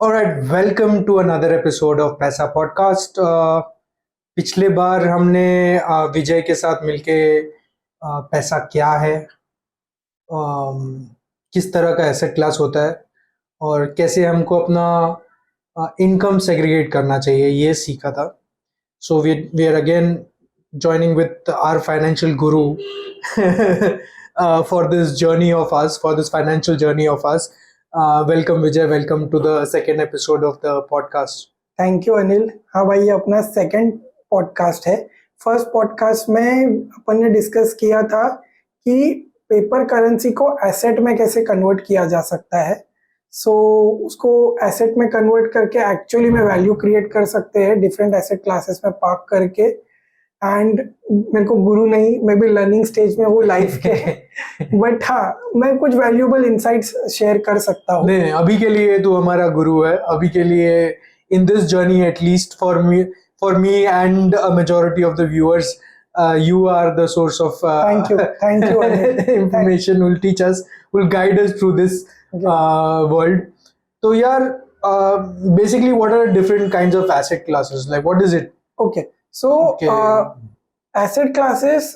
Alright, welcome to another episode of पैसा podcast. पिछले बार हमने विजय के साथ मिलके पैसा क्या है, किस तरह का एसेट क्लास होता है और कैसे हमको अपना इनकम सेग्रीगेट करना चाहिए ये सीखा था। So we are again joining with our financial guru for this journey of us, for this financial journey of us. Welcome Vijay, welcome to the second episode of the podcast. Thank you Anil. हाँ भाई, ये अपना second podcast है। First podcast में अपन ने discuss किया था कि पेपर करेंसी को एसेट में कैसे कन्वर्ट किया जा सकता है। उसको एसेट में कन्वर्ट करके एक्चुअली में वैल्यू क्रिएट कर सकते हैं डिफरेंट एसेट क्लासेस में पार्क करके। एंड मेरे को गुरु नहीं, मैं भी लर्निंग स्टेज में वो लाइफ के बट हाँ, मैं कुछ वैल्यूएबल इनसाइट्स शेयर कर सकता हूँ। नहीं, अभी के लिए तू हमारा गुरु है। अभी के लिए in this journey, at least for me and a majority of the viewers, you are the source of thank you information, will teach us, will guide us through this world. So यार, basically what are different kinds of asset classes, like what is it? Okay, so asset classes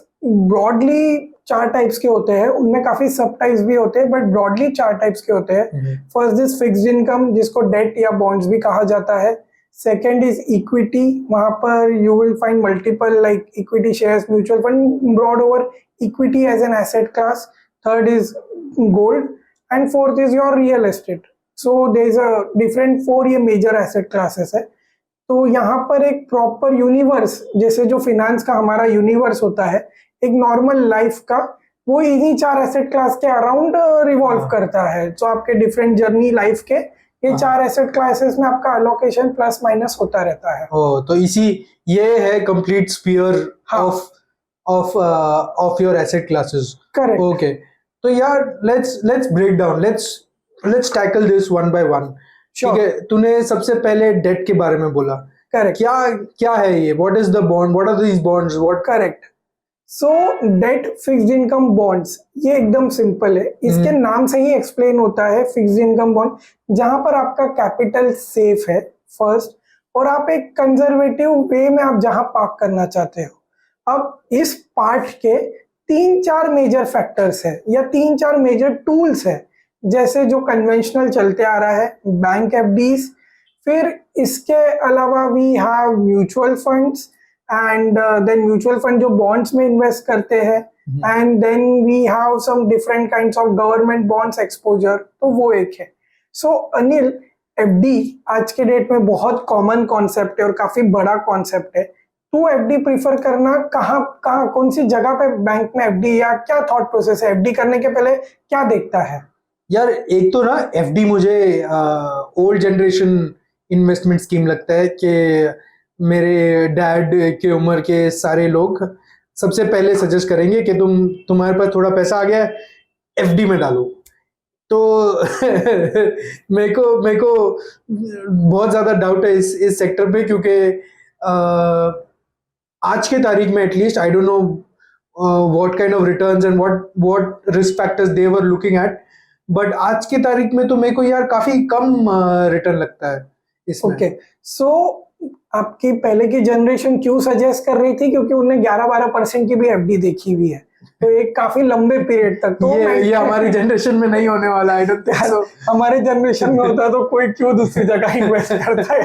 broadly 4 types के होते हैं, उनमें काफी सब types भी होते हैं, बट ब्रॉडली 4 टाइप्स के होते हैं। फर्स्ट इज फिक्स्ड इनकम, जिसको डेट या बॉन्ड्स भी कहा जाता है। सेकेंड इज इक्विटी, वहां पर you will find multiple like equity shares, mutual fund, broad over equity as an asset class. Third is gold and fourth is your real estate. So there is a different 4 ये major asset classes है। तो यहाँ पर एक proper universe, जैसे जो finance का हमारा यूनिवर्स होता है एक नॉर्मल लाइफ का, वो इन्हीं 4 एसेट क्लास के अराउंड रिवॉल्व करता है। तो आपके डिफरेंट जर्नी लाइफ के ये 4 एसेट क्लासेस में आपका अलोकेशन प्लस माइनस होता रहता है। तो ये है complete sphere of your asset classes. Correct. Okay, तो यार let's break down, let's tackle this one by one. ठीक है, तूने सबसे पहले डेट के बारे में बोला। करेक्ट। क्या है ये? What is the bond, what are these bonds, what? Correct. So debt, fixed income, bonds, ये एकदम सिंपल है। इसके नाम से ही एक्सप्लेन होता है फिक्स्ड इनकम बॉन्ड, जहां पर आपका कैपिटल सेफ है फर्स्ट, और आप एक कंजर्वेटिव वे में आप जहां पार्क करना चाहते हो। अब इस पार्ट के 3-4 मेजर फैक्टर्स है या 3-4 मेजर टूल्स है, जैसे जो कन्वेंशनल चलते आ रहा है बैंक एफडीज, फिर इसके अलावा we have mutual funds, and then mutual fund जो बॉन्ड्स में इन्वेस्ट करते हैं, and then we have some different kinds of government bonds exposure. तो वो एक है। सो अनिल, एफडी आज के डेट में बहुत कॉमन कॉन्सेप्ट है और काफी बड़ा कॉन्सेप्ट है। तू एफडी प्रीफर करना कहाँ कौन सी जगह पे बैंक में एफडी, या क्या थॉट प्रोसेस है एफडी करने के पहले, क्या देखता है? यार, एक तो ना एफडी मुझे ओल्ड जनरेशन इन्वेस्टमेंट स्कीम लगता है कि मेरे डैड के उम्र के सारे लोग सबसे पहले सजेस्ट करेंगे कि तुम्हारे पास थोड़ा पैसा आ गया है, एफडी में डालो। तो मेरे को बहुत ज्यादा डाउट है इस सेक्टर पे, क्योंकि आज के तारीख में at least I don't know what kind of returns and what risk factors they were looking at, but आज की तारीख में तो मेरे को यार काफी कम रिटर्न लगता है इसमें। ओके, सो आपकी पहले की जनरेशन क्यों सजेस्ट कर रही थी? क्योंकि उन्हें 11-12% की भी एफडी देखी हुई है, तो एक काफी लंबे पीरियड तक। तो ये हमारी जनरेशन में नहीं होने वाला है। हमारे जनरेशन में होता तो कोई क्यों दूसरी जगह इन्वेस्ट करता है?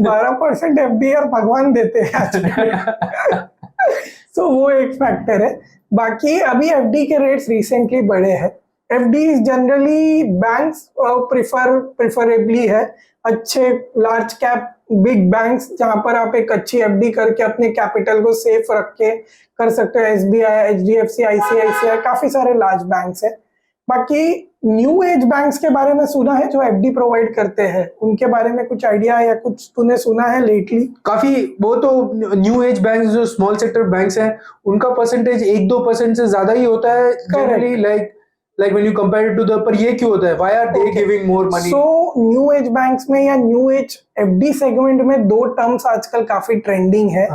12% एफडी यार भगवान देते हैं। तो वो एक फैक्टर है। बाकी अभी एफडी के रेट्स रिसेंटली बढ़े हैं। एफडी जनरली बैंक्स प्रिफरेबली है, अच्छे लार्ज कैप बिग बैंक्स, जहां पर आप एक अच्छी एफडी करके अपने कैपिटल को सेफ रख के कर सकते हो। एसबीआई, एचडीएफसी, आईसीआईसीआई, काफी सारे लार्ज बैंक्स है। बाकी न्यू एज बैंक्स के बारे में सुना है जो एफडी प्रोवाइड करते हैं, उनके बारे में कुछ आइडिया है या कुछ तूने सुना है लेटली? काफी, वो तो न्यू एज बैंक्स जो स्मॉल सेक्टर बैंक्स हैं, उनका परसेंटेज 1-2% से ज्यादा ही होता है generally, like when you compare it to the, पर ये क्यों होता है? Why are they giving more money? So new age banks में या न्यू एज एफडी सेगमेंट में 2 टर्म्स आजकल काफी ट्रेंडिंग है।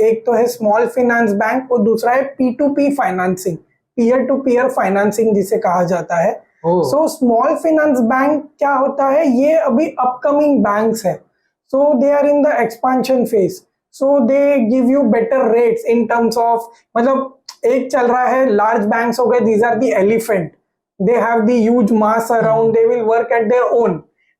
एक तो है स्मॉल फाइनेंस बैंक और दूसरा है P2P financing, peer to peer financing जिसे कहा जाता है। Oh, so small finance bank क्या होता है, ये अभी अपकमिंग बैंक्स है, so they are in the expansion phase, so they give you better rates in terms of, मतलब एक चल रहा है लार्ज बैंक्स हो गए, these are the elephant, they have the huge mass around, they will work at their own,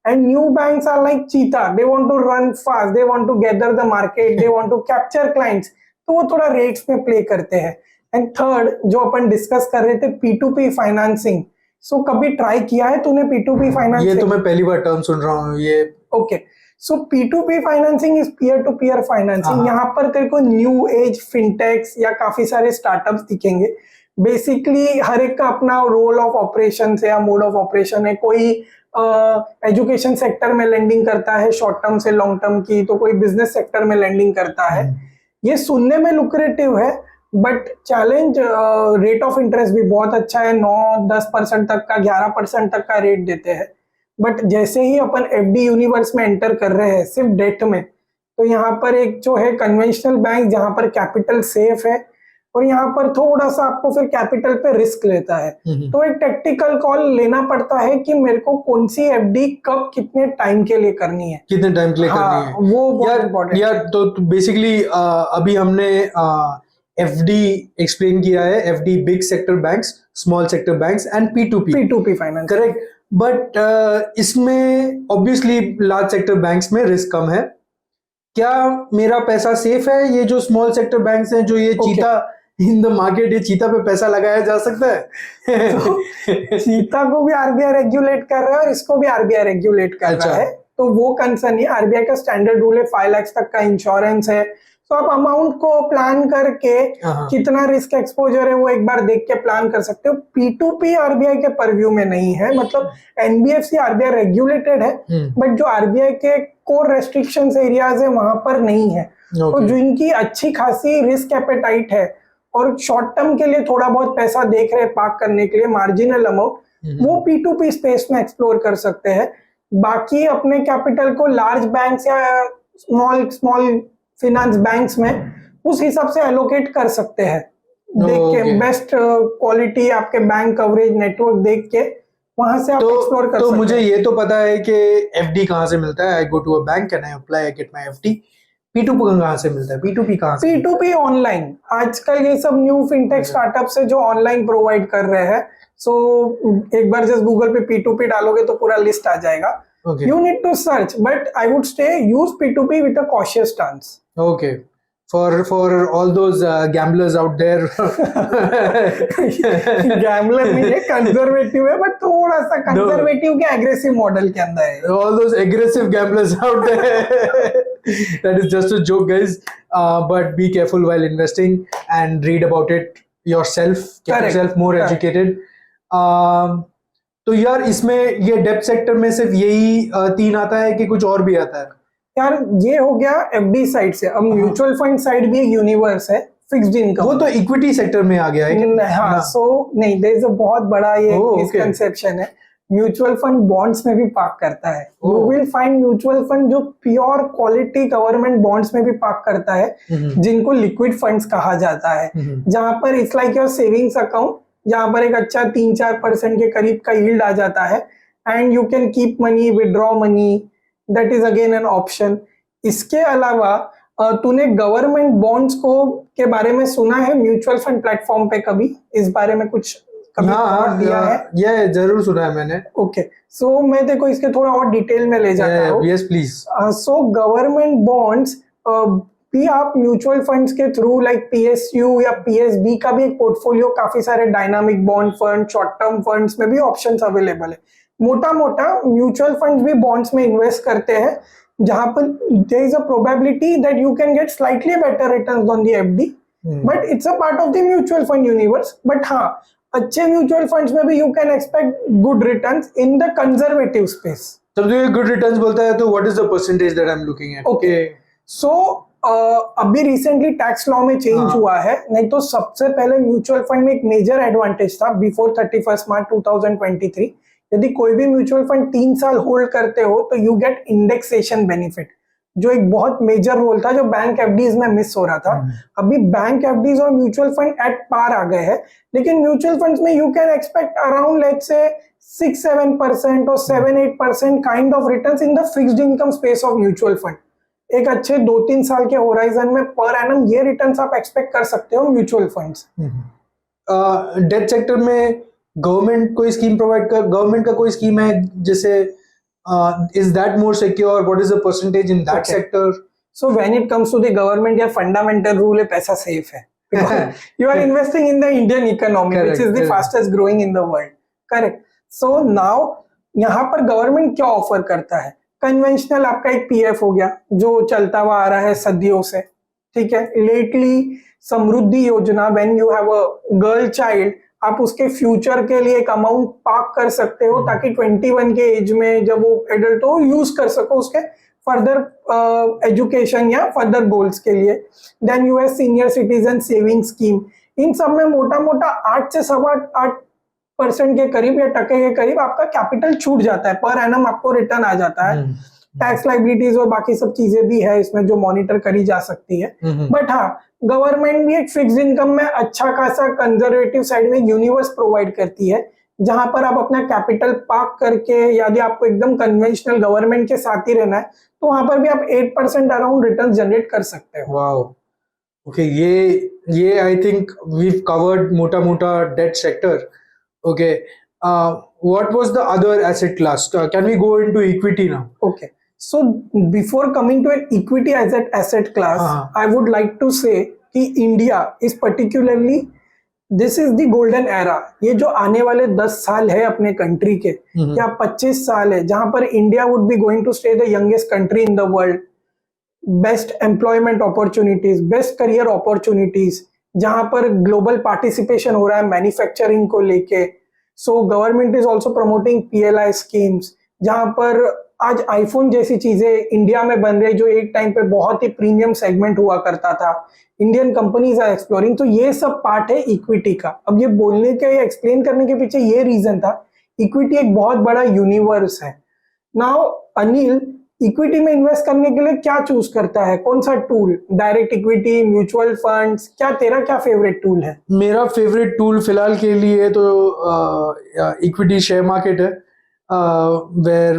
and new banks are like cheetah, they want to run fast, they want to gather the market, they want to capture clients, तो वो थोड़ा rates में play करते हैं। And third जो अपन discuss कर रहे थे P2P फाइनेंसिंग, सो कभी ट्राई किया है तूने P2P फाइनेंसिंग? ये तो मैं पहली बार टर्म सुन रहा हूँ ये। Okay, so P2P financing is peer to peer financing. यहाँ पर तेरे को न्यू एज फिनटेक्स या काफी सारे स्टार्टअप्स दिखेंगे। बेसिकली हर एक का अपना रोल ऑफ ऑपरेशन है या मोड ऑफ ऑपरेशन है। कोई एजुकेशन सेक्टर में लेंडिंग करता है शॉर्ट टर्म से लॉन्ग टर्म की, तो कोई बिजनेस सेक्टर में लेंडिंग करता है। ये सुनने में लुक्रेटिव है, but challenge rate of interest भी बहुत अच्छा है, 9-10% तक का, 11% तक का रेट देते हैं। बट जैसे ही अपन एफडी यूनिवर्स में एंटर कर रहे हैं सिर्फ डेट में, तो यहाँ पर एक जो है कन्वेंशनल बैंक जहाँ पर कैपिटल सेफ है, और यहाँ पर थोड़ा सा आपको फिर कैपिटल पे रिस्क लेता है, तो एक टेक्टिकल कॉल लेना पड़ता है कि मेरे को कौन सी एफडी कब कितने टाइम के लिए करनी है, कितने टाइम के लिए करनी है, वो बहुत इम्पोर्टेंट यार। तो बेसिकली अभी हमने एफडी एक्सप्लेन किया है, FD big sector banks, small sector banks and P2P finance, correct. But इसमें ऑब्वियसली लार्ज सेक्टर बैंक्स में रिस्क कम है। क्या मेरा पैसा सेफ है? ये जो स्मॉल सेक्टर बैंक्स हैं, जो ये चीता इन द मार्केट, ये चीता पे पैसा लगाया जा सकता है? तो चीता को भी आरबीआई रेगुलेट कर रहा है और इसको भी आरबीआई रेगुलेट कर रहा है, तो वो कंसर्न नहीं। आरबीआई का स्टैंडर्ड रूल है 5 लाख तक का इंश्योरेंस है, तो आप अमाउंट को प्लान करके कितना रिस्क एक्सपोजर है वो एक बार देख के प्लान कर सकते हो। P2P आरबीआई के परव्यू में नहीं है, मतलब एनबीएफसी आरबीआई रेगुलेटेड है, बट जो आरबीआई के कोर रेस्ट्रिक्शंस एरियाज है वहां पर नहीं है। तो जिनकी अच्छी खासी रिस्क एपेटाइट है और शॉर्ट टर्म के लिए थोड़ा बहुत पैसा देख रहे हैं पार्क करने के लिए, मार्जिनल अमाउंट, वो P2P स्पेस में एक्सप्लोर कर सकते हैं। बाकी अपने कैपिटल को लार्ज बैंक्स या स्मॉल फिनेंस बैंक्स में उस हिसाब से एलोकेट कर सकते हैं, देख के बेस्ट क्वालिटी आपके बैंक कवरेज नेटवर्क देख के वहां से आप एक्सप्लोर कर सकते हैं। तो मुझे ये तो पता है कि एफडी कहाँ से मिलता है, I go to a bank and I apply, I get my FD. P2P कहाँ से मिलता है? P2P कहाँ से? P2P ऑनलाइन, आजकल ये सब न्यू फिनटेक स्टार्टअप्स है जो ऑनलाइन प्रोवाइड कर रहे हैं। सो एक बार जस्ट गूगल पे P2P डालोगे तो पूरा लिस्ट आ जाएगा। You need to search, but I would say use P2P with a cautious stance. Okay. For all those gamblers out there. Gambler नहीं है, कंजर्वेटिव है, बट थोड़ा सा कंजर्वेटिव के एग्रेसिव मॉडल के अंदर है। All those aggressive gamblers out there. That is just a joke, guys. But be careful while investing and read about it yourself. Get yourself more educated. तो यार इसमें ये डेब्ट सेक्टर में सिर्फ यही 3 आता है कि कुछ और भी आता है? यार ये हो गया एफडी साइड से। अब म्यूचुअल फंड साइड भी एक यूनिवर्स है, फिक्स्ड इनकम। वो तो इक्विटी सेक्टर में आ गया है। हाँ, सो नहीं, देयर इज अ बहुत बड़ा ये मिसकंसेप्शन है। म्यूचुअल फंड बॉन्ड्स में भी पार्क करता है। You will find mutual fund जो प्योर क्वालिटी गवर्नमेंट बॉन्ड्स में भी पार्क करता है, जिनको लिक्विड फंड्स कहा जाता है, जहां पर it's like your savings account, जहां पर एक अच्छा 3-4% के करीब का यील्ड आ जाता है, and you can keep money, withdraw money, that is again an option. इसके अलावा तूने गवर्नमेंट बॉन्ड्स को के बारे में सुना है म्यूचुअल फंड प्लेटफॉर्म पे? कभी इस बारे में कुछ दिया है? ये जरूर सुना है मैंने। ओके, सो मैं देखो इसके थोड़ा और डिटेल में ले जाता हूँ। Yes please. So government bonds भी आप म्यूचुअल फंड्स के थ्रू, लाइक PSU या PSB का भी एक पोर्टफोलियो, काफी सारे dynamic bond fund, short term funds में भी ऑप्शंस अवेलेबल है। मोटा मोटा म्यूचुअल फंड्स भी बॉन्ड्स में इन्वेस्ट करते हैं, जहां पर there is a probability that you can get slightly better returns on the FD, but it's a part of the mutual fund universe. But हाँ, अच्छे म्यूचुअल फंड्स में भी you can expect good returns in the conservative space. जब ये good returns बोलता है तो what is the percentage that I am looking at? Okay, so अभी रिसेंटली टैक्स लॉ में चेंज हुआ है, नहीं तो सबसे पहले म्यूचुअल फंड में एक मेजर एडवांटेज था बिफोर 31 मार्च 2023। यदि कोई भी म्यूचुअल फंड 3 साल होल्ड करते हो तो यू गेट इंडेक्सेशन बेनिफिट, जो एक बहुत मेजर रोल था जो बैंक एफडीज में मिस हो रहा था। अभी बैंक एफडीज और म्यूचुअल फंड एट पार आ गए हैं, लेकिन म्यूचुअल फंड्स में you can expect around let's say 6-7% और 7-8% kind of returns in the fixed income space of mutual fund. एक अच्छे 2-3 साल के होराइजन में पर एनम ये रिटर्न्स आप एक्सपेक्ट कर सकते हो म्यूचुअल फंड से। डेट सेक्टर में गवर्नमेंट का कोई स्कीम है जैसे is that more secure? What is the percentage in that sector? So when it comes to the government, your fundamental rule है पैसा safe है because you are investing in the Indian economy, Correct, which is the correct. fastest growing in the world. Correct. So now यहाँ पर government क्या offer करता है? Conventional आपका एक पीएफ हो गया जो चलता हुआ आ रहा है सदियों से, ठीक है। लेटली समृद्धि योजना, when you have a girl child, आप उसके फ्यूचर के लिए एक अमाउंट पार्क कर सकते हो ताकि 21 के एज में जब वो एडल्ट हो यूज कर सको उसके फर्दर एजुकेशन या फर्दर गोल्स के लिए। Then US senior citizen saving scheme, इन सब में मोटा मोटा 8 से 8% के करीब या टके के करीब आपका कैपिटल छूट जाता है, पर एनम आपको रिटर्न आ जाता है। टैक्स लाइबिलिटीज और बाकी सब चीजें भी है इसमें जो मॉनिटर करी जा सकती है। बट हाँ, गवर्नमेंट भी एक फिक्स्ड इनकम में अच्छा खासा कंजर्वेटिव साइड में यूनिवर्स प्रोवाइड करती है जहां पर आप अपना कैपिटल पार्क करके, यदि आपको एकदम कन्वेंशनल गवर्नमेंट के साथ ही रहना है तो वहां पर भी आप 8% अराउंड रिटर्न जनरेट कर सकते हो। वाओ, ओके, ये आई थिंक वी कवर्ड मोटा मोटा debt sector. Okay, what was the other asset class? Can we go into equity now? Okay, so before coming to an equity as an asset class, I would like to say कि India is particularly, this is the golden era। ये जो आने वाले 10 साल है अपने country के या 25 साल है जहां पर India would be going to stay the youngest country in the world, best employment opportunities, best career opportunities, जहां पर ग्लोबल पार्टिसिपेशन हो रहा है मैन्युफैक्चरिंग को लेके। So government is also promoting PLI schemes, जहां पर आज आईफोन जैसी चीजें इंडिया में बन रही जो एक टाइम पे बहुत ही प्रीमियम सेगमेंट हुआ करता था, इंडियन कंपनीज आर एक्सप्लोरिंग। तो ये सब पार्ट है इक्विटी का। अब ये बोलने के या एक्सप्लेन करने के पीछे ये रीजन था, इक्विटी एक बहुत बड़ा यूनिवर्स है। नाउ अनिल, इक्विटी में इन्वेस्ट करने के लिए क्या चूज करता है, कौन सा tool? Direct equity, mutual funds, तेरा क्या फेवरेट टूल है? मेरा फेवरेट टूल फिलहाल के लिए तो इक्विटी शेयर मार्केट है, where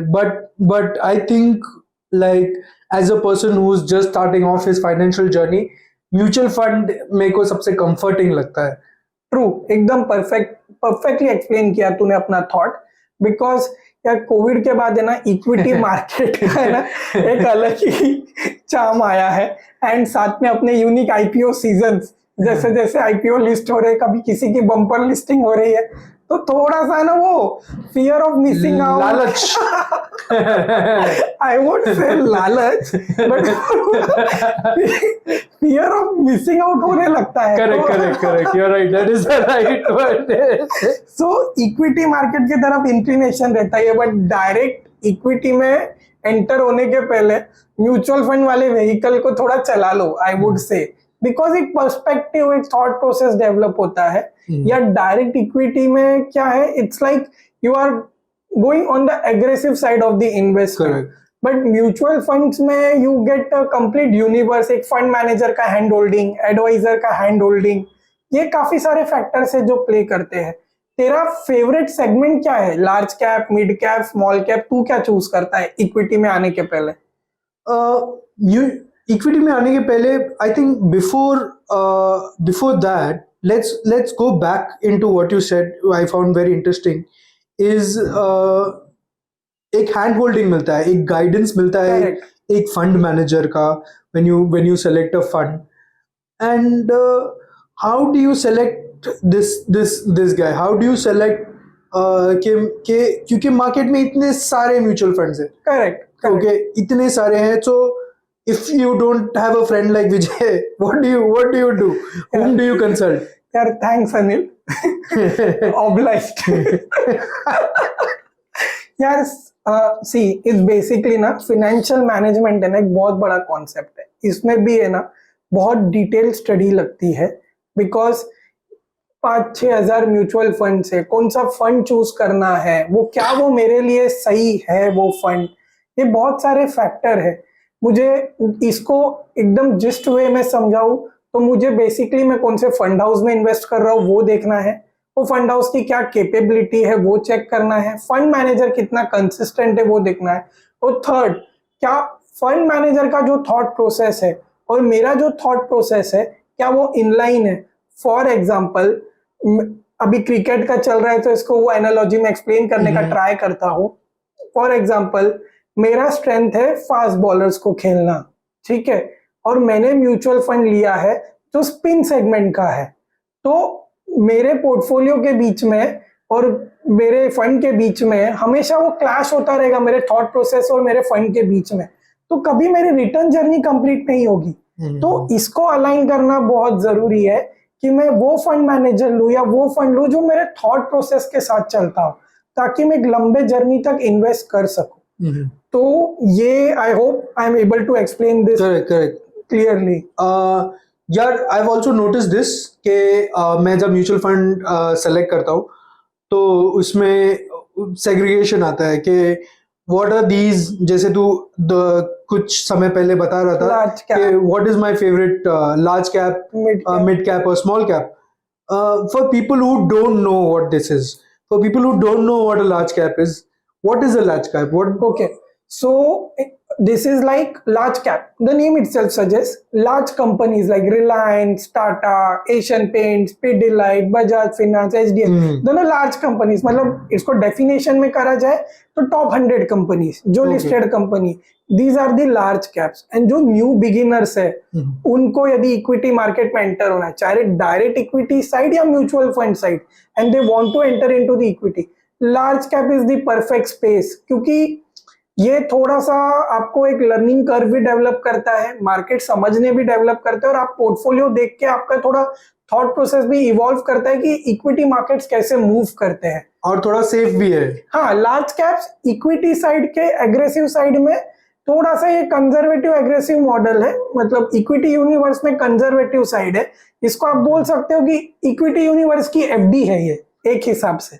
but I think, like, as a person who's just starting off his financial journey, mutual fund मेरे को सबसे कंफर्टिंग लगता है। ट्रू, एकदम परफेक्टली एक्सप्लेन किया तूने अपना थॉट। बिकॉज यार कोविड के बाद है ना इक्विटी मार्केट का है ना एक अलग ही चार्म आया है, एंड साथ में अपने यूनिक आईपीओ सीजन्स, जैसे जैसे आईपीओ लिस्ट हो रहे हैं, कभी किसी की बम्पर लिस्टिंग हो रही है, तो थोड़ा सा ना वो फियर ऑफ मिसिंग आउट, लालच, आई वुड से लालच, but fear of missing out होने लगता है। Correct, you are right, that is the right word. So equity market की तरफ इंक्लिनेशन रहता है, बट डायरेक्ट इक्विटी में एंटर होने के पहले म्यूचुअल फंड वाले व्हीकल को थोड़ा चला लो, आई वुड से, बिकॉज एक पर्सपेक्टिव, एक थॉट प्रोसेस डेवलप होता है। या डायरेक्ट इक्विटी में क्या है, it's like you are going on the aggressive side of the investment. But mutual funds में you get a complete universe, एक फंड मैनेजर का हैंड होल्डिंग, एडवाइजर का हैंड होल्डिंग, ये काफी सारे फैक्टर्स है जो प्ले करते हैं। तेरा फेवरेट सेगमेंट क्या है? Large cap, mid cap, small cap, तू क्या चूज करता है इक्विटी में आने के पहले? इक्विटी में आने के पहले I think before that let's go back into what you said, I found very interesting, is एक हैंड होल्डिंग मिलता है, एक गाइडेंस मिलता है एक फंड मैनेजर का when you select a fund, and how do you select this guy, how do you select क्योंकि market में इतने सारे म्यूचुअल फंड्स हैं, करेक्ट, ओके, इतने सारे हैं, so if you don't have a friend like Vijay, what do you do? Whom do you consult? Yaar, thanks Anil. Obliged. यार सी, it's basically ना फाइनेंशियल मैनेजमेंट है ना एक बहुत बड़ा कॉन्सेप्ट है। इसमें भी है ना बहुत डिटेल स्टडी लगती है, बिकॉज 5-6 हजार म्यूचुअल फंड से कौन सा फंड चूज करना है, क्या वो मेरे लिए सही है वो फंड, ये बहुत सारे फैक्टर है। मुझे इसको एकदम जिस्ट वे में समझाऊं तो मुझे बेसिकली मैं कौन से फंड हाउस में इन्वेस्ट कर रहा हूँ वो देखना है, वो फंड हाउस की क्या कैपेबिलिटी है वो चेक करना है, फंड मैनेजर कितना कंसिस्टेंट है वो देखना है, और थर्ड, क्या फंड मैनेजर का जो थॉट प्रोसेस है और मेरा जो थॉट प्रोसेस है क्या वो इनलाइन है। फॉर एग्जाम्पल, अभी क्रिकेट का चल रहा है तो इसको वो एनालॉजी में एक्सप्लेन करने का ट्राई करता हूँ। फॉर एग्जाम्पल, मेरा स्ट्रेंथ है फास्ट बॉलर्स को खेलना, ठीक है, और मैंने म्यूचुअल फंड लिया है जो स्पिन सेगमेंट का है, तो मेरे पोर्टफोलियो के बीच में और मेरे फंड के बीच में हमेशा वो क्लैश होता रहेगा, मेरे थॉट प्रोसेस और मेरे फंड के बीच में, तो कभी मेरी रिटर्न जर्नी कंप्लीट नहीं होगी। तो इसको अलाइन करना बहुत जरूरी है कि मैं वो फंड मैनेजर लूं या वो फंड लूं जो मेरे थॉट प्रोसेस के साथ चलता हो, ताकि मैं एक लंबे जर्नी तक इन्वेस्ट कर सकूं। तो ये I hope I am able to explain this clearly. यार I have also notice this कि मैं जब म्यूचुअल फंड सेलेक्ट करता हूँ तो उसमें सेग्रीगेशन आता है कि व्हाट आर दीज, जैसे तू कुछ समय पहले बता रहा था कि what is my favourite large cap, mid cap और small cap. For people who don't know what this is, for people who don't know what a large cap is, what is a large cap? What? Okay, so this is like large cap. The name itself suggests large companies like Reliance, Tata, Asian Paints, Pidilite, Bajaj Finance, HDFC, दोनों large companies। मतलब इसको definition में करा जाए तो top 100 companies जो listed company, these are the large caps। and जो new beginners है उनको यदि equity market में enter होना है, चाहे direct equity side या mutual fund side, and they want to enter into the equity, large cap is the perfect space, क्योंकि ये थोड़ा सा आपको एक लर्निंग कर्व भी डेवलप करता है, मार्केट समझने भी डेवलप करता है, और आप पोर्टफोलियो देख के आपका थोड़ा थॉट प्रोसेस भी इवॉल्व करता है कि इक्विटी मार्केट्स कैसे मूव करते हैं, और थोड़ा सेफ भी है। हाँ, लार्ज कैप्स इक्विटी साइड के एग्रेसिव साइड में थोड़ा सा ये कंजर्वेटिव एग्रेसिव मॉडल है, मतलब इक्विटी यूनिवर्स में कंजर्वेटिव साइड है, इसको आप बोल सकते हो कि इक्विटी यूनिवर्स की एफडी है ये, एक हिसाब से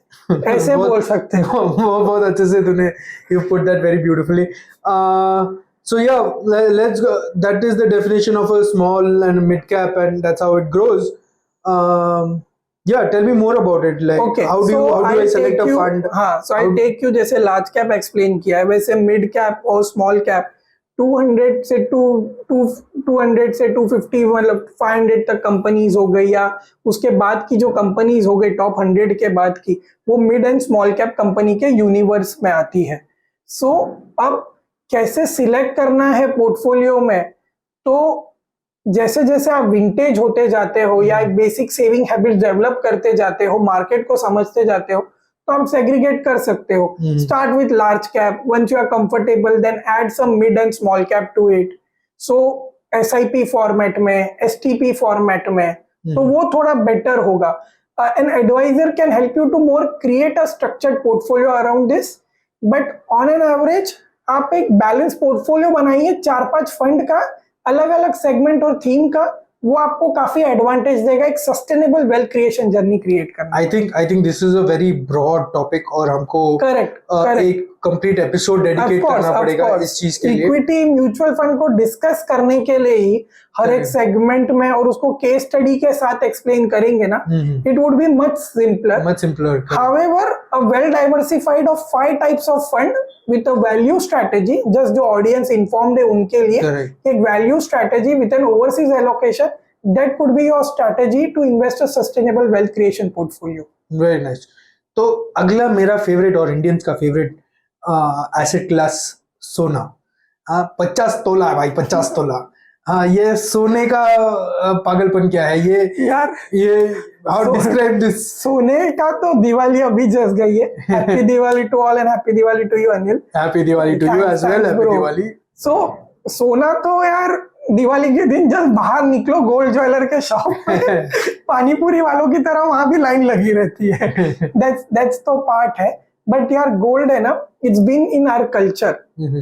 ऐसे बोल सकते हो। वो बहुत अच्छे से तूने you put that very beautifully. So yeah let's go, that is the definition of a small and mid cap and that's how it grows. Yeah, tell me more about it. Like, okay, how do I select a fund? हाँ, so I'll take you, जैसे large cap explain किया है, वैसे mid cap और small cap 200 से 250, मतलब 500 तक companies हो गई, या उसके बाद की जो कंपनीज हो गई टॉप 100 के बाद की, वो mid and small cap company के यूनिवर्स में आती है। सो अब कैसे सिलेक्ट करना है पोर्टफोलियो में, तो जैसे जैसे आप विंटेज होते जाते हो या एक बेसिक सेविंग हैबिट डेवलप करते जाते हो, मार्केट को समझते जाते हो, तो आप सेग्रीगेट कर सकते हो। Start with large cap, once you are comfortable then add some mid and small cap to it. So SIP format में, एसटीपी फॉर्मेट में, तो वो थोड़ा बेटर होगा। An advisor can help you to more create a structured portfolio around this, but on an average आप एक balance portfolio बनाइए 4-5 fund का, अलग अलग सेगमेंट और थीम का, वो आपको काफी एडवांटेज देगा एक sustainable wealth creation journey create करना। I think this is a very broad topic, और हमको करेक्ट एक कंप्लीट एपिसोड डेडिकेट करना पड़ेगा इस चीज के लिए। इक्विटी म्यूचुअल फंड को डिस्कस करने के लिए ही हर एक सेगमेंट में, और उसको केस स्टडी के साथ एक्सप्लेन करेंगे ना, it would be much simpler. However a well diversified of 5 types of fund with a value strategy, just जो ऑडियंस इन्फॉर्म्ड है उनके लिए, एक value strategy with N overseas allocation, that could be your strategy to invest a sustainable wealth creation portfolio. Very nice. तो अगला मेरा favourite और Indians का फेवरेट एसेट क्लास सोना। 50 तोला भाई, 50 तोला। हाँ, ये सोने का पागलपन क्या है ये यार, ये हाउ डिस्क्राइब दिस? सोने का तो दिवाली अभी जस्ट गई है। Happy Diwali to all and happy Diwali to you Anil. Happy Diwali to you as well. Happy Diwali. So सोना तो यार दिवाली के दिन जस्ट बाहर निकलो गोल्ड ज्वेलर के शॉप में, पानीपुरी वालों की तरह वहां भी लाइन लगी रहती है। दैट्स तो पार्ट है, बट यार गोल्ड है ना, it's been in our culture,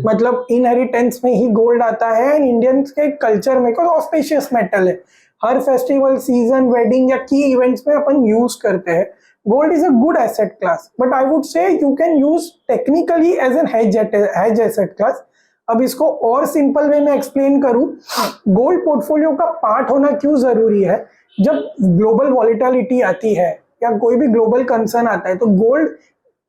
मतलब इनहेरिटेंस में ही गोल्ड आता है, एंड इंडियंस के कल्चर में कोई ऑस्पिशियस मेटल है, हर फेस्टिवल, सीजन, वेडिंग या की इवेंट्स में अपन यूज करते हैं। Gold is a good asset class, but I would say you can use technically as an hedge asset class. अब इसको और सिंपल वे में एक्सप्लेन करूं, गोल्ड पोर्टफोलियो का पार्ट होना क्यों जरूरी है? जब ग्लोबल वॉलेटिलिटी आती है, या कोई भी ग्लोबल कंसर्न आता है तो gold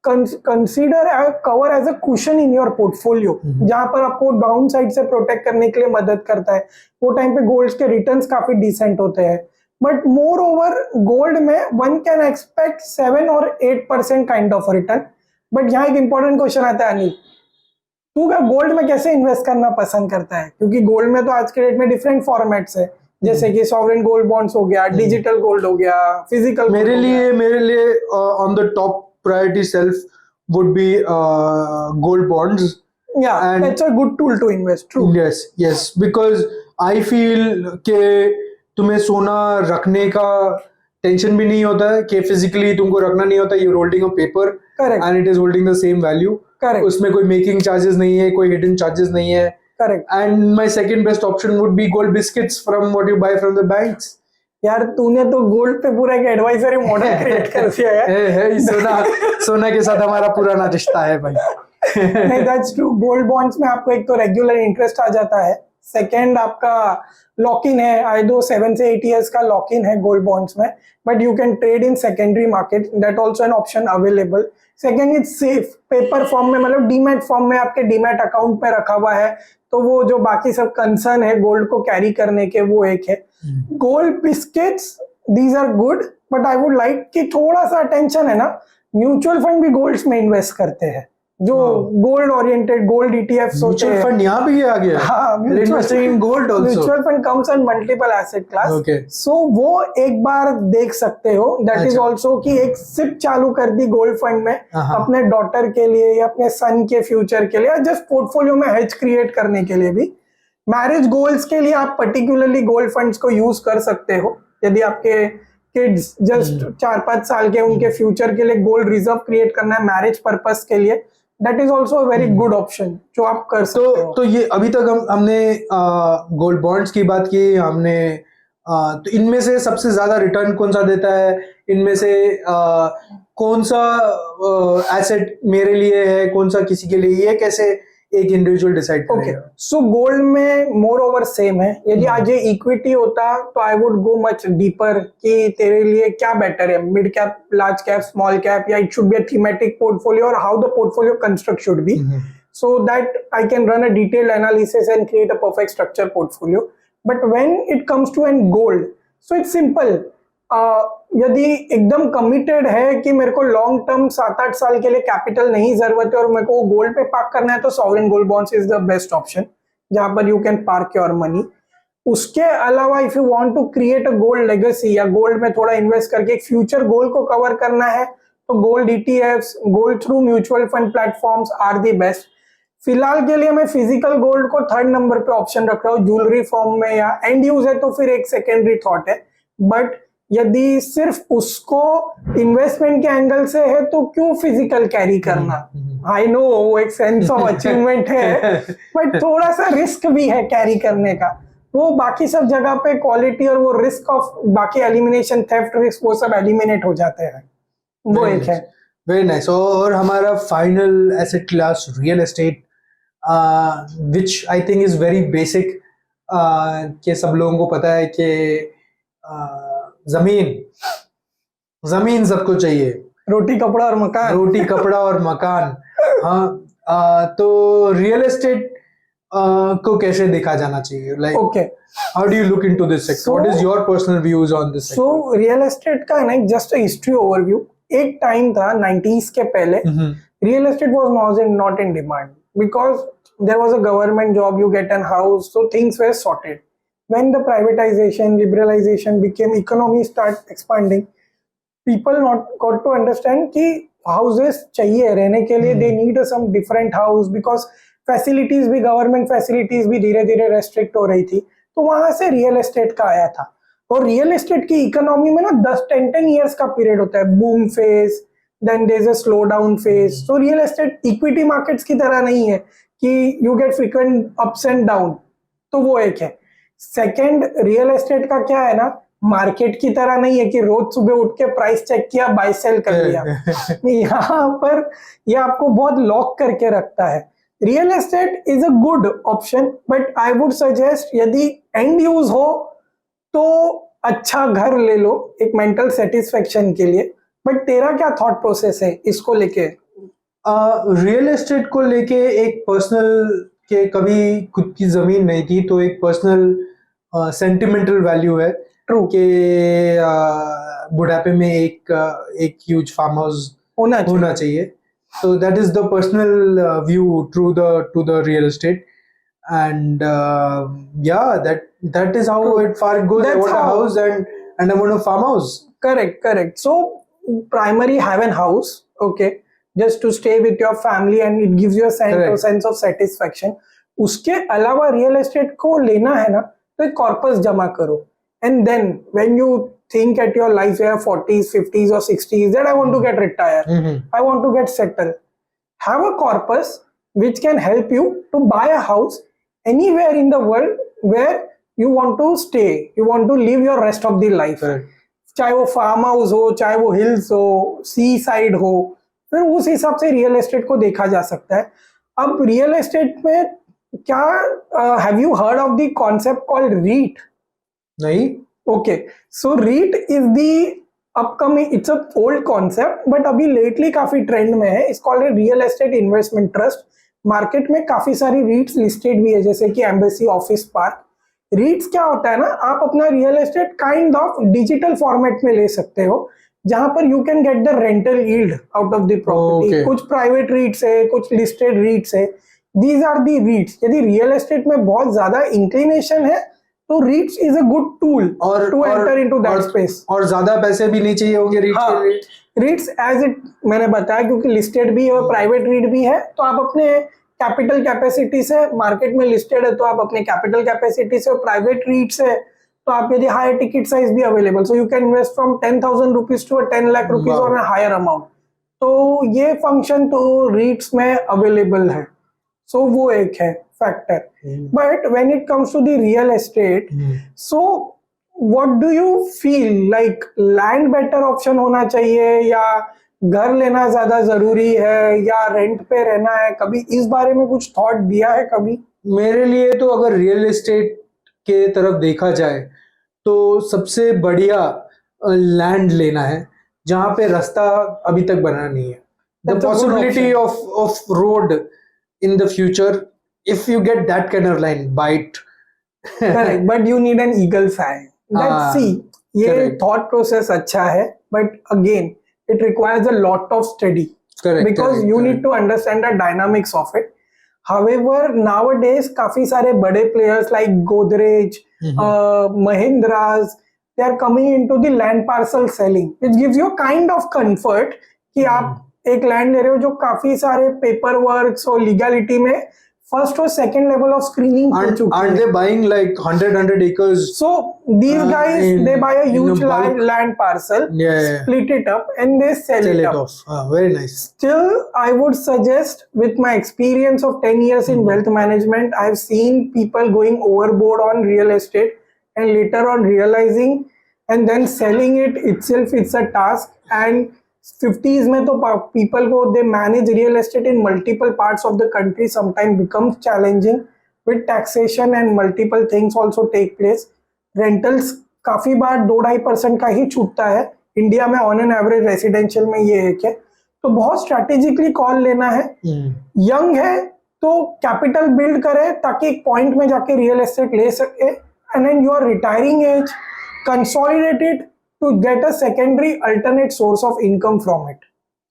consider cover as a cushion in your portfolio, जहां पर आपको डाउन साइड से प्रोटेक्ट करने के लिए मदद करता है। वो टाइम पे गोल्ड के रिटर्न्स काफी डिसेंट होते हैं, बट मोर ओवर गोल्ड में वन कैन एक्सपेक्ट 7 और 8% काइंड ऑफ रिटर्न। बट यहाँ एक इंपॉर्टेंट क्वेश्चन आता है, अनिल तू क्या गोल्ड में कैसे इन्वेस्ट करना पसंद करता है? क्योंकि गोल्ड में तो आज के डेट में डिफरेंट फॉर्मेट्स है, जैसे कि सॉवरेन गोल्ड बॉन्ड्स हो गया, डिजिटल गोल्ड हो गया, फिजिकल। मेरे लिए on the top priority self would be gold bonds. Yeah, and that's a good tool to invest. True. Yes, because I feel कि तुम्हें सोना रखने का टेंशन भी नहीं होता है, कि फिजिकली तुमको रखना नहीं होता, you're holding a paper and it is holding the same value. Correct. उसमें कोई मेकिंग चार्जेस नहीं है, कोई हिडन चार्जेस नहीं है. Correct. And my second best option would be gold biscuits from what you buy from the banks. यार तूने तो गोल्ड पे पूरा एक एडवाइजरी मॉडल क्रिएट कर दिया है। सोना के साथ हमारा पुराना रिश्ता है भाई। नहीं, दैट्स ट्रू। गोल्ड बॉन्ड्स में आपको एक तो रेगुलर इंटरेस्ट आ जाता है, सेकंड आपका लॉक इन है, आई दो 7 से 8 इयर्स का लॉक इन है गोल्ड बॉन्ड्स में, but you can trade in secondary market, that also an option available. Second is safe, paper form में, मतलब डीमैट फॉर्म में आपके डीमैट अकाउंट में रखा हुआ है, तो वो जो बाकी सब कंसर्न है गोल्ड को कैरी करने के वो एक है। Gold biscuits these are good, but I would like कि थोड़ा सा अटेंशन है ना, म्यूचुअल फंड भी गोल्ड्स में इन्वेस्ट करते हैं, जो गोल्ड ओरिएंटेड गोल्ड ईटीएफ्स होते हैं। म्यूचुअल फंड यहाँ भी आ गया। हाँ, investing in gold also. Mutual fund comes in multiple asset class, Okay. सो वो एक बार देख सकते हो। दैट इज आल्सो कि एक सिप चालू कर दी गोल्ड फंड में अपने डॉटर के लिए या अपने सन के फ्यूचर के लिए, जस्ट पोर्टफोलियो में हेज क्रिएट करने के लिए भी। मैरिज गोल्स के लिए आप पर्टिकुलरली गोल्ड फंड्स को यूज कर सकते हो, यदि आपके किड्स जस्ट 4-5 साल के, उनके फ्यूचर के लिए गोल्ड रिजर्व क्रिएट करना है मैरिज पर्पस के लिए, that is also very good option जो आप कर सकते हो। तो ये अभी तक हमने गोल्ड बॉन्ड्स की बात की, हमने तो इनमें से सबसे ज्यादा रिटर्न कौन सा देता है, इनमें से कौन सा एसेट मेरे लिए है, कौन सा किसी के लिए, ये कैसे एक इंडिविजुअल डिसाइड करेगा? सो गोल्ड में मोर ओवर सेम है। यदि आज ये इक्विटी होता तो I would go much deeper कि तेरे लिए क्या बेटर है, mid cap, large cap, small cap, या it should be a thematic portfolio, और how the portfolio construct should be, so that I can run a detailed analysis and create a perfect structure portfolio. But when it comes to an gold, so it's simple. यदि एकदम committed है कि मेरे को long term 7-8 साल के लिए capital नहीं जरूरत है और मेरे को गोल्ड पे पार्क करना है, तो sovereign gold bonds is the best option, जहां पर you can park your money. उसके अलावा if you want to create a gold legacy, या गोल्ड में थोड़ा इन्वेस्ट करके एक फ्यूचर गोल को कवर करना है, तो gold ETFs, gold through mutual fund platforms are the best. फिलहाल के लिए मैं फिजिकल गोल्ड को 3rd नंबर पे ऑप्शन रख रहा हूँ, ज्वेलरी फॉर्म में, या एंड यूज है तो फिर एक सेकेंडरी थॉट है। बट यदि सिर्फ उसको इन्वेस्टमेंट के एंगल से है तो क्यों फिजिकल कैरी करना? आई नो वो एक सेंस ऑफ अचीवमेंट है, बट थोड़ा सा रिस्क भी है कैरी करने का। वो बाकी सब जगह पे क्वालिटी और वो रिस्क ऑफ बाकी एलिमिनेशन, थेफ्ट रिस्क, वो सब एलिमिनेट हो जाते हैं, वो एक है। Very nice. और हमारा final asset class real estate, which I think is very basic, कि सब लोगों को पता है कि जमीन सबको चाहिए, रोटी कपड़ा और मकान। रोटी कपड़ा और मकान। हाँ, तो रियल एस्टेट को कैसे देखा जाना चाहिए? Like okay, how do you look into this sector? What is your personal views on this sector? So real estate का ना जस्ट हिस्ट्री ओवरव्यू। एक टाइम था 90s के पहले, real estate was not in demand because there was a government job, you get an house, so things were sorted. When the privatization, liberalization became, economy start expanding, people not got to understand कि houses चाहिए रहने के लिए, they need some different house because facilities भी, government facilities भी धीरे धीरे restrict हो रही थी, तो वहां से रियल एस्टेट का आया था। और रियल एस्टेट की इकोनॉमी में ना 10-10 years का पीरियड होता है, boom phase, then there is a slowdown phase. तो रियल एस्टेट इक्विटी मार्केट्स की तरह नहीं है कि you get frequent ups and down, तो वो एक है। सेकंड, रियल एस्टेट का क्या है ना, मार्केट की तरह नहीं है कि रोज सुबह उठ के प्राइस चेक किया, बाय सेल कर लिया। यहाँ पर ये आपको बहुत लॉक करके रखता है। Real estate is a good option, but I would suggest यदि एंड यूज हो तो अच्छा घर ले लो एक मेंटल सेटिस्फेक्शन के लिए, बट तेरा क्या थॉट प्रोसेस है इसको लेके? रियल एस्टेट को लेके एक पर्सनल के कभी खुद की जमीन नहीं थी तो एक पर्सनल सेंटिमेंटल वैल्यू है ट्रू कि बुढ़ापे में एक ह्यूज फार्म हाउस होना चाहिए. So that is the personal view to the real estate, and yeah, that is how far it goes. I That's want a how- house and I want a farmhouse. Correct. So primary have an house, okay, just to stay with your family and it gives you a Correct. sense of satisfaction. उसके अलावा real estate को लेना है ना तो एक corpus जमा करो, and then when you think at your life your 40s 50s or 60s that I want to get retired, I want to get settled, have a corpus which can help you to buy a house anywhere in the world where you want to stay, you want to live your rest of the life. Correct. चाहे वो farm house हो, चाहे वो hills हो, सी side हो, फिर उस हिसाब से रियल एस्टेट को देखा जा सकता है. अब रियल एस्टेट में क्या, have you heard of the concept called REIT? नहीं. Okay, so REIT is the upcoming, it's a old concept, but अभी lately काफी ट्रेंड में है. It's called a real estate investment trust. Market में काफी सारी REITs लिस्टेड भी है, जैसे कि एम्बेसी ऑफिस पार्क. REITs क्या होता है ना, आप अपना real estate kind of digital format में ले सकते हो, जहां पर you can get the rental yield out of the property. Okay. कुछ प्राइवेट REITs है, कुछ लिस्टेड REITs है. These are the REITs. यदि रियल एस्टेट में बहुत ज्यादा इंक्लिनेशन है तो REITs is a good tool to enter into that space. और ज्यादा पैसे भी नहीं चाहिए होंगे REIT के लिए. REITs as it मैंने बताया, क्योंकि लिस्टेड भी है और प्राइवेट REIT भी है, तो आप अपने कैपिटल कैपेसिटी से, मार्केट में लिस्टेड है तो आप अपने कैपिटल कैपेसिटी से, और प्राइवेट REITs है तो आप यदि हायर टिकट साइज भी available, so you can invest from 10,000 rupees to 10 lakh rupees और हायर अमाउंट. तो ये फंक्शन तो REITs में अवेलेबल है. सो वो एक है factor. But when it comes to the real estate, so what do you feel like, land better option होना चाहिए या घर लेना ज्यादा जरूरी है या रेंट पे रहना है? कभी इस बारे में कुछ थॉट दिया है कभी? मेरे लिए तो अगर रियल एस्टेट के तरफ देखा जाए तो सबसे बढ़िया लैंड लेना है जहां पे रास्ता अभी तक बना नहीं है. The That's a good possibility of road in the future, if you get that kind of line, buy it. Correct, but you need an eagle's eye. Let's see. ये correct. thought process अच्छा है, but again it requires a lot of study. Correct, because correct, you correct. need to understand the dynamics of it. However, nowadays काफी सारे बड़े players like Godrej, Mahindras, they are coming into the land parcel selling, which gives you kind of comfort कि आप एक land ले रहे हो जो काफी सारे पेपर वर्क्स और लीगलिटी में फर्स्ट और सेकंड लेवल ऑफ स्क्रीनिंग हो चुकी है. Aren't they buying like 100 acres? So these guys, they buy a huge in bulk? land parcel, Yeah. split it up and they sell it up. off. Very nice. Still, I would suggest, with my experience of 10 years in wealth management, I've seen people going overboard on real estate and later on realizing and then selling it itself, it's a task. And 50s में तो people को, they manage real estate in multiple parts of the country, sometimes becomes challenging with taxation and multiple things also take place. Rentals काफी बार 2-2.5% का ही छूटता है India में on an average. Residential में ये एक है, तो बहुत स्ट्रैटेजिकली कॉल लेना है. यंग है तो कैपिटल बिल्ड करे ताकि एक पॉइंट में जाके रियल एस्टेट ले सके, and then your retiring age consolidated to get a secondary alternate source of income from it.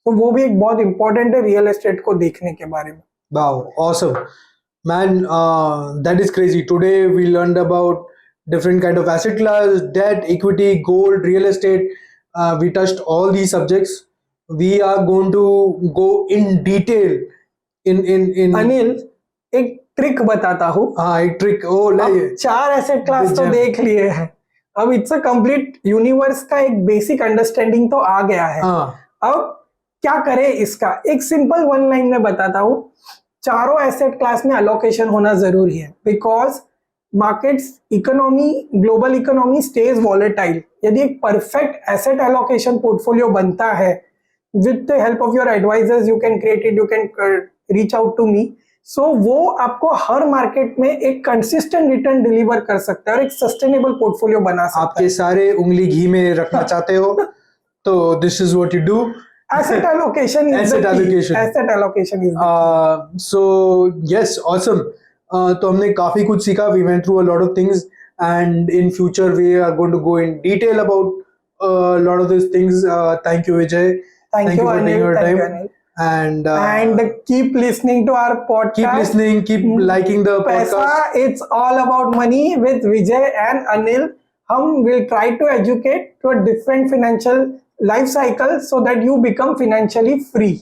तो वो भी एक बहुत इंपॉर्टेंट है रियल एस्टेट को देखने के बारे में. Wow, awesome. Man, that is crazy. Today we learned about different kind of asset class, debt, equity, gold, real estate. We touched all these subjects. We are going to go in detail in Anil, एक trick बताता हूँ. हाँ, एक trick. ओ अब 4 asset class तो देख लिए हैं, अब इट्स अ कंप्लीट यूनिवर्स का एक बेसिक अंडरस्टैंडिंग तो आ गया है. अब क्या करें इसका, एक सिंपल 1 लाइन में बताता हूँ. चारों एसेट क्लास में अलोकेशन होना जरूरी है, because markets, economy, global economy stage volatile. यदि एक परफेक्ट एसेट एलोकेशन पोर्टफोलियो बनता है with the help of your advisors, you can create it, you can reach out to me. So वो आपको हर मार्केट में एक कंसिस्टेंट रिटर्न डिलीवर कर सकता है और एक सस्टेनेबल पोर्टफोलियो बना सकता है. आपके सारे उंगली घी में रखना चाहते हो So this is what you do. Asset allocation is Asset the key. allocation. Asset allocation is the key. So yes, awesome. तो हमने काफी कुछ सीखा. We went through a lot of things, and in future we are going to go in detail about a lot of these things. Thank you, Vijay. Thank you, for taking Anil. your Thank you, time. Anil. And Keep listening to our podcast. keep listening, keep liking the Paisa, podcast. it's all about money with Vijay and Anil. Hum will try to educate to a different financial life cycle so that you become financially free.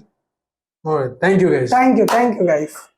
All right, thank you guys. Thank you guys.